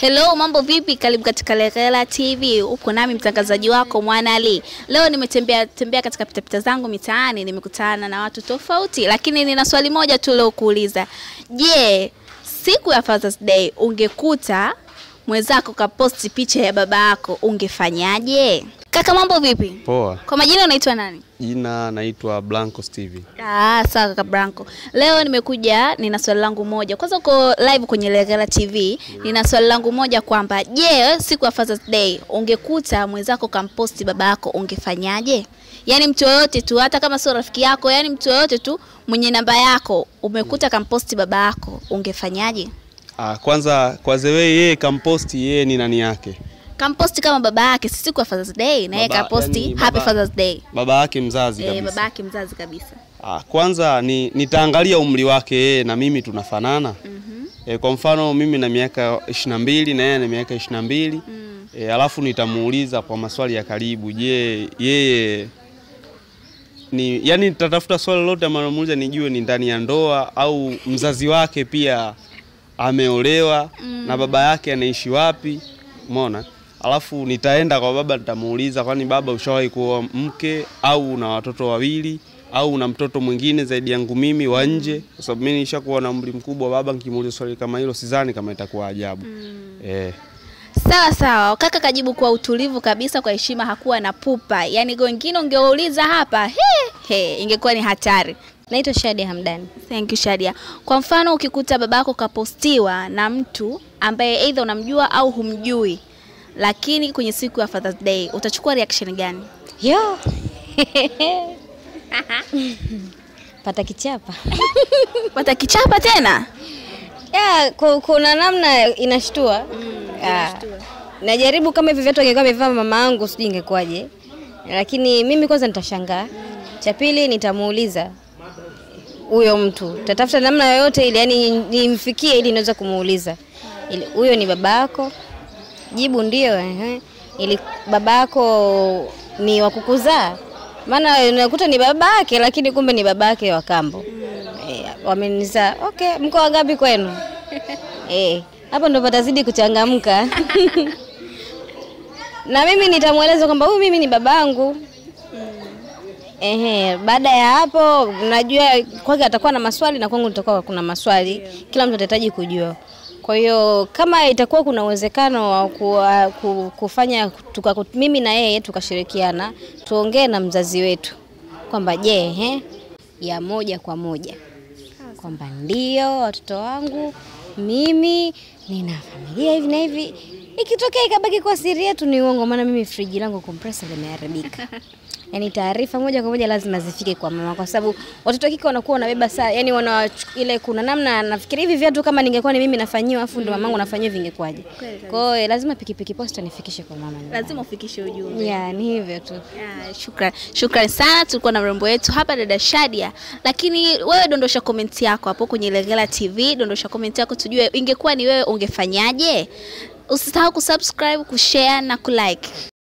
Hello, mambo vipi? Karibu katika Legela TV. Uko nami mtangazaji wako Mwana Ali. Leo nimetembea katika pitapita zangu mitaani, nimekutana na watu tofauti, lakini nina swali moja tu leo kuuliza. Je, siku ya Father's Day ungekuta mwenzako kaposti picha ya baba yako, ungefanyaje? Kaka, mambo vipi? Poa. Kwa majina unaitwa nani? Jina naitwa Blanco Stevie. Sawa kaka Blanco. Leo nimekuja, nina swali langu moja. Kwanza uko live kwenye Legela TV. Nina swali langu moja kwamba je, siku ya Father's Day ungekuta mwenzako kamposti baba yako, ungefanyaje? Yaani mtu yoyote tu, hata kama sio rafiki yako, yaani mtu yoyote tu mwenye namba yako umekuta kamposti baba yako, ungefanyaje? Kwanza kwa zewe yeye kamposti, yeye ni nani yake? Kamposti kama baba yake, siku ya Father's Day na yeye kaposti yani Happy Father's Day. Baba yake mzazi kabisa. Baba yake mzazi kabisa. Kwanza nitaangalia umri wake yeye na mimi tunafanana. Kwa mfano mimi na miaka 22 na yeye na miaka 22. Alafu nitamuuliza kwa maswali ya karibu, je, yeye yani nitatafuta swali lote ambalo namuuliza nijue ni ndani ya ndoa au mzazi wake pia ameolewa na baba yake anaishi wapi, umeona? Alafu nitaenda kwa baba, nitamuuliza kwani baba ushawahi kuoa mke au una watoto wawili au una mtoto mwingine zaidi yangu mimi wa nje, kwa sababu mimi nishakuwa na umri mkubwa. Baba nikimuuliza swali kama hilo sidhani kama itakuwa ajabu. Sawa. Kaka kajibu kwa utulivu kabisa, kwa heshima, hakuwa na pupa. Yaani wengine ungeuliza hapa, ingekuwa ni hatari. Naitwa Shadia Hamdani. Thank you Shadia. Kwa mfano ukikuta babako kapostiwa na mtu ambaye either unamjua au humjui, lakini kwenye siku ya Father's Day, utachukua reaction gani? Yo. Pata kichapa. Pata kichapa tena? Kuna namna inashtua. Najaribu kama hivi viatu angekuwa amevaa mama yangu sijui ingekwaje. Lakini mimi kwanza nitashangaa. Cha pili nitamuuliza huyo mtu. Tatafuta namna yoyote ili yani nimfikie ili niweze kumuuliza. Ili huyo ni babako? Jibu ndio. Ili babako ni wa kukuzaa? Maana unakuta ni babake lakini kumbe ni babake wa kambo. Wamenizaa. Okay, mko wangapi kwenu? Hapo ndo patazidi kuchangamka. Na mimi nitamueleza kwamba huyu mimi ni babangu. Baada ya hapo najua kwake atakuwa na maswali na kwangu nitakuwa kuna maswali. Kila mtu atahitaji kujua. Kwa hiyo kama itakuwa kuna uwezekano wa kufanya mimi na yeye tukashirikiana, tuongee na mzazi wetu kwamba je, ya moja kwa moja kwamba ndio watoto wangu mimi nina familia hivi na hivi. Ikitokea ikabaki kwa siri yetu ni uongo, maana mimi friji langu compressor limeharibika. Yani taarifa moja kwa moja lazima zifike kwa mama, kwa sababu watoto kike wanakuwa wanabeba saa, yani wana ile kuna namna nafikiri hivi viatu kama ningekuwa ni mimi nafanyiwa afu ndo mamangu nafanyiwa vingekwaje. Kwa hiyo lazima pikipiki posta nifikishe kwa mama. Lazima ufikishe ujumbe. Ni hivyo tu. Shukrani sana. Tulikuwa na mrembo wetu hapa dada Shadia. Lakini wewe dondosha comment yako hapo kwenye Legela TV, dondosha comment yako tujue ingekuwa ni wewe ungefanyaje. Usisahau kusubscribe, kushare na kulike.